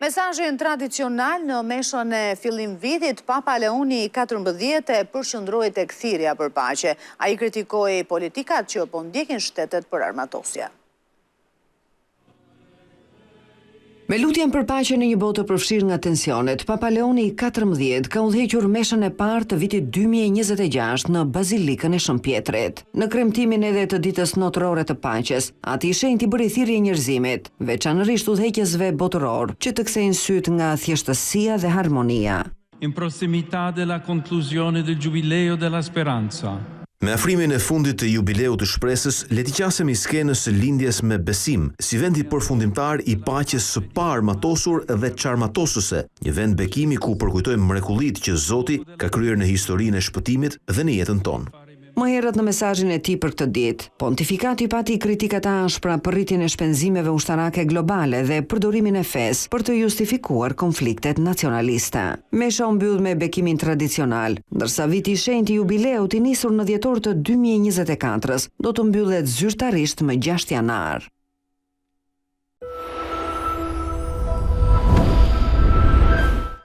Mesazhin tradicional në meshën e fillim vitit, Papa Leoni XIV e përqendroi tek thirrja për paqe. Ai kritikoi politikat që po ndjekin shtetet për armatosje. Me lutjen për paqe në një botë përfshirë nga tensionet, Papa Leoni XIV ka udhëhequr meshën e parë të vitit 2026 në Bazilikën e Shën Pjetrit. Në kremtimin edhe të ditës notërore të paqes, ati i shenjti bëri thirrje njerëzimit, veçanërisht udhëheqësve botëror, që të kthejnë syt nga thjeshtësia dhe harmonia. In prossimità della conclusione del Giubileo della Speranza. Me afrimin e fundit të jubileut të shpresës, le t'i qasemi skenës së lindjes me besim, si vendi përfundimtar i paqes së paarmatosur dhe çarmatosëse, një vend bekimi ku përkujtojmë mrekullitë që Zoti ka kryer në historinë e shpëtimit dhe në jetën tonë. Më herët në mesazhin e tij për këtë ditë, pontifikati pati kritika të ashpra për rritjen e shpenzimeve ushtarake globale dhe përdorimin e fesë për të justifikuar konfliktet nacionaliste. Mesha u mbyll me bekimin tradicional, ndërsa viti i shenjtë i jubileut i nisur në dhjetor të 2024-s do të mbyllet zyrtarisht më 6 janar.